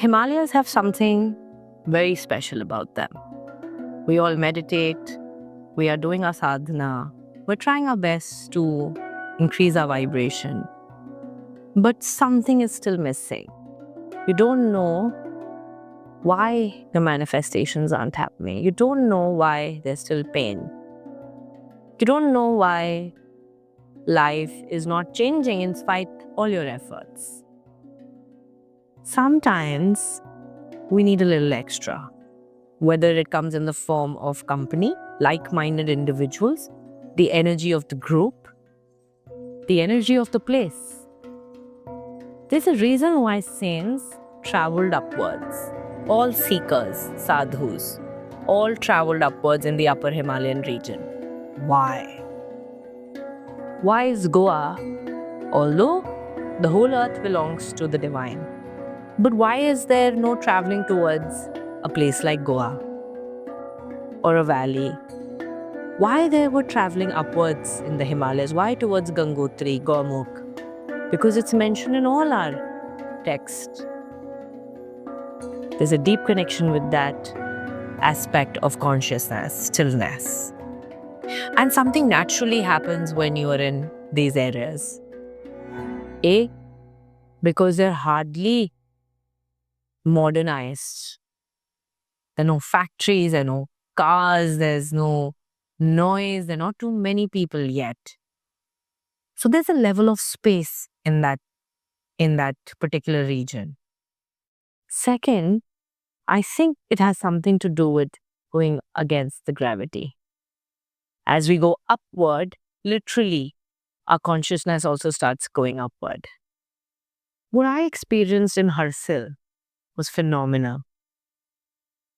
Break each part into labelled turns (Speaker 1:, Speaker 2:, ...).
Speaker 1: Himalayas have something very special about them. We all meditate, we are doing our sadhana, we're trying our best to increase our vibration. But something is still missing. You don't know why the manifestations aren't happening. You don't know why there's still pain. You don't know why life is not changing in spite of all your efforts. Sometimes we need a little extra, whether it comes in the form of company, like-minded individuals, the energy of the group, the energy of the place. There's a reason why saints traveled upwards. All seekers, sadhus, all traveled upwards in the upper Himalayan region. Why? Why is Goa, although the whole earth belongs to the divine, but why is there no traveling towards a place like Goa or a valley? Why they were traveling upwards in the Himalayas? Why towards Gangotri, Gaumukh? Because it's mentioned in all our text. There's a deep connection with that aspect of consciousness, stillness. And something naturally happens when you are in these areas. A, because they're hardly modernized. There are no factories, there are no cars, there's no noise, there are not too many people yet. So there's a level of space in that particular region. Second, I think it has something to do with going against the gravity. As we go upward, literally, our consciousness also starts going upward. What I experienced in Harsil was phenomenal.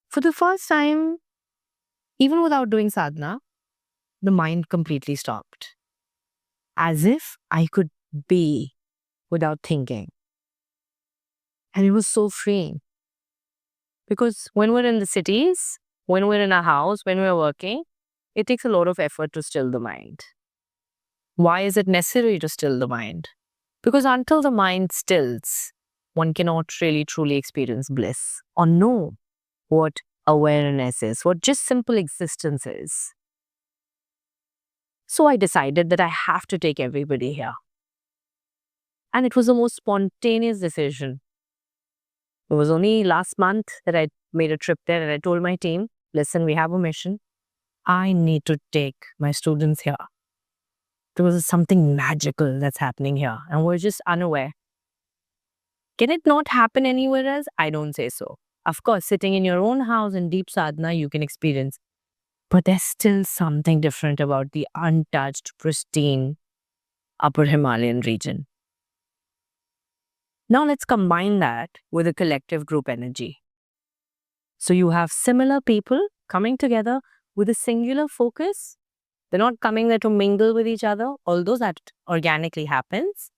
Speaker 1: For the first time, even without doing sadhana, the mind completely stopped. As if I could be without thinking. And it was so freeing. Because when we're in the cities, when we're in a house, when we're working, it takes a lot of effort to still the mind. Why is it necessary to still the mind? Because until the mind stills, one cannot really truly experience bliss or know what awareness is, what just simple existence is. So I decided that I have to take everybody here. And it was the most spontaneous decision. It was only last month that I made a trip there and I told my team, listen, we have a mission. I need to take my students here. There was something magical that's happening here and we're just unaware. Can it not happen anywhere else? I don't say so. Of course, sitting in your own house in deep sadhana, you can experience. But there's still something different about the untouched, pristine upper Himalayan region. Now let's combine that with a collective group energy. So you have similar people coming together with a singular focus. They're not coming there to mingle with each other, although that organically happens.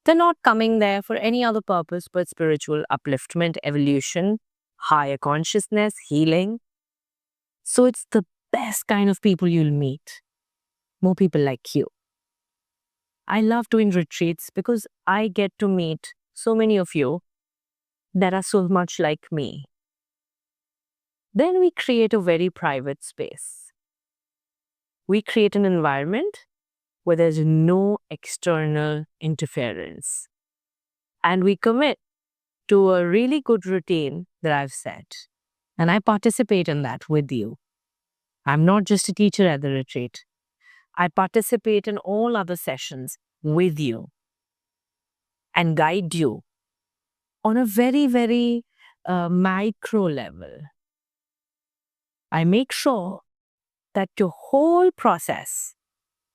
Speaker 1: They're not coming there for any other purpose but spiritual upliftment, evolution, higher consciousness, healing. So it's the best kind of people you'll meet. More people like you. I love doing retreats because I get to meet so many of you that are so much like me. Then we create a very private space. We create an environment where there's no external interference. And we commit to a really good routine that I've set. And I participate in that with you. I'm not just a teacher at the retreat. I participate in all other sessions with you and guide you on a very, very micro level. I make sure that your whole process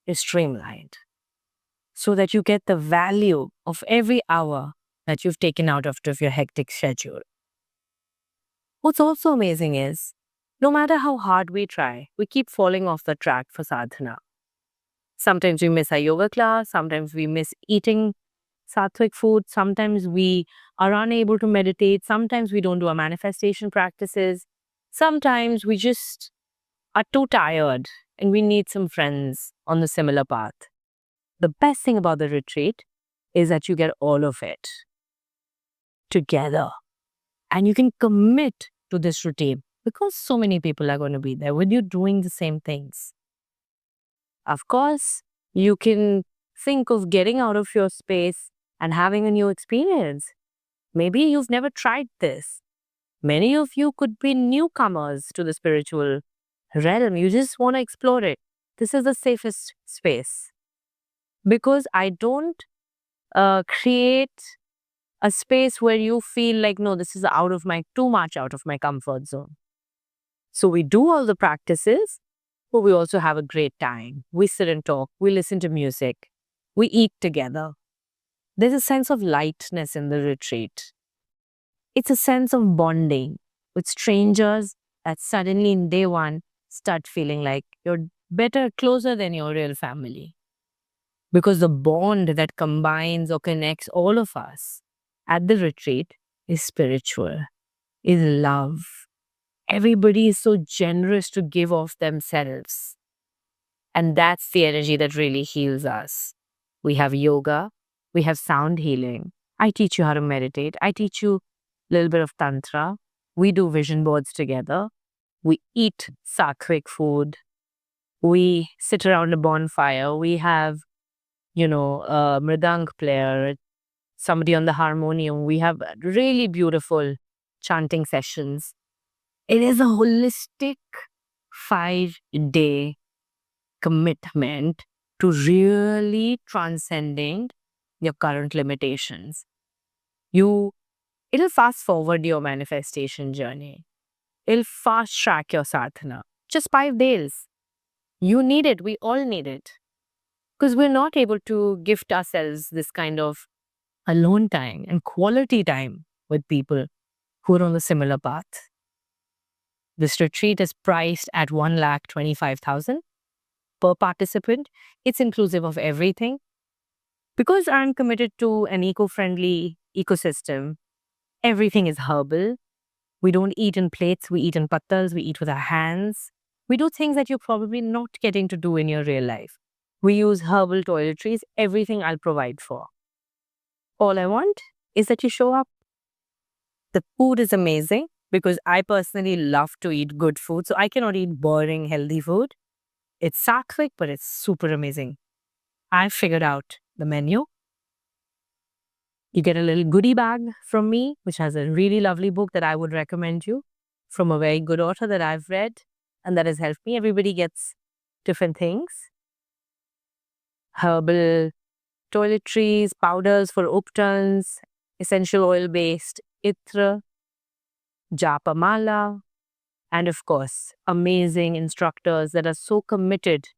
Speaker 1: is streamlined so that you get the value of every hour that you've taken out of your hectic schedule. What's also amazing is, no matter how hard we try, we keep falling off the track for sadhana. Sometimes we miss our yoga class, sometimes we miss eating sattvic food, sometimes we are unable to meditate, sometimes we don't do our manifestation practices, sometimes we just are too tired and we need some friends on the similar path. The best thing about the retreat is that you get all of it together And you can commit to this routine because so many people are going to be there with you doing the same things. Of course, you can think of getting out of your space and having a new experience. Maybe you've never tried this. Many of you could be newcomers to the spiritual realm. You just want to explore it. This is the safest space because I don't create a space where you feel like, no, this is too much out of my comfort zone. So we do all the practices, but we also have a great time. We sit and talk. We listen to music. We eat together. There's a sense of lightness in the retreat. It's a sense of bonding with strangers that suddenly in day one start feeling like you're closer than your real family. Because the bond that combines or connects all of us at the retreat is spiritual, is love. Everybody is so generous to give of themselves. And that's the energy that really heals us. We have yoga, we have sound healing. I teach you how to meditate. I teach you a little bit of tantra. We do vision boards together. We eat sattvic food. We sit around a bonfire. We have, a mridang player, somebody on the harmonium. We have really beautiful chanting sessions. It is a holistic 5-day commitment to really transcending your current limitations. It'll fast forward your manifestation journey. It'll fast track your sadhana. Just 5 days. You need it. We all need it. Because we're not able to gift ourselves this kind of alone time and quality time with people who are on a similar path. This retreat is priced at 1,25,000 per participant. It's inclusive of everything. Because I'm committed to an eco-friendly ecosystem, everything is herbal. We don't eat in plates, we eat in pattas, we eat with our hands. We do things that you're probably not getting to do in your real life. We use herbal toiletries, everything I'll provide for. All I want is that you show up. The food is amazing because I personally love to eat good food, so I cannot eat boring, healthy food. It's sattvic, but it's super amazing. I figured out the menu. You get a little goodie bag from me, which has a really lovely book that I would recommend you from a very good author that I've read and that has helped me. Everybody gets different things. Herbal toiletries, powders for uptons, essential oil-based itra, japa mala, and of course, amazing instructors that are so committed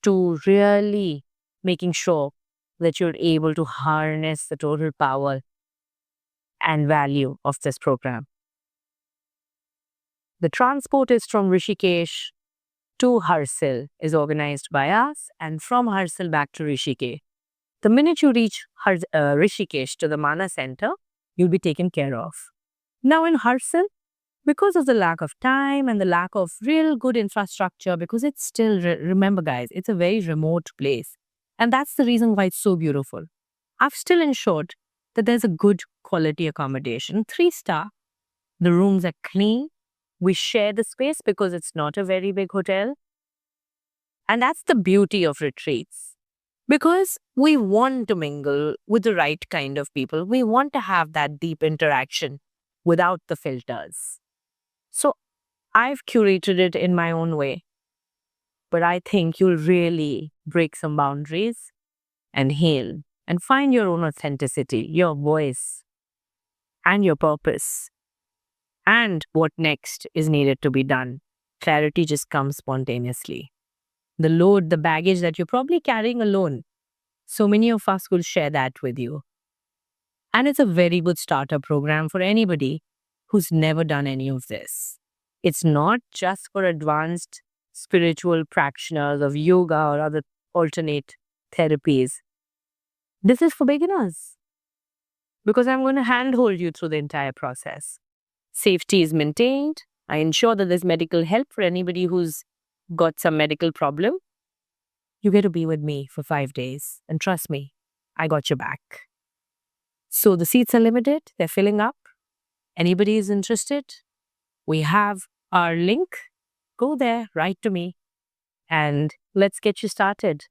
Speaker 1: to really making sure that you're able to harness the total power and value of this program. The transport is from Rishikesh to Harsil is organized by us, and from Harsil back to Rishikesh. The minute you reach Rishikesh to the Mana Center, you'll be taken care of. Now in Harsil, because of the lack of time and the lack of real good infrastructure, because it's still, remember guys, it's a very remote place. And that's the reason why it's so beautiful. I've still ensured that there's a good quality accommodation, 3-star. The rooms are clean. We share the space because it's not a very big hotel. And that's the beauty of retreats. Because we want to mingle with the right kind of people. We want to have that deep interaction without the filters. So I've curated it in my own way. But I think you'll really break some boundaries and heal and find your own authenticity, your voice, and your purpose. And what next is needed to be done. Clarity just comes spontaneously. The load, the baggage that you're probably carrying alone, so many of us will share that with you. And it's a very good starter program for anybody who's never done any of this. It's not just for advanced spiritual practitioners of yoga or other alternate therapies. This is for beginners because I'm going to handhold you through the entire process. Safety is maintained. I ensure that there's medical help for anybody who's got some medical problem. You get to be with me for 5 days. And trust me, I got your back. So the seats are limited. They're filling up. Anybody is interested? We have our link. Go there, write to me, and let's get you started.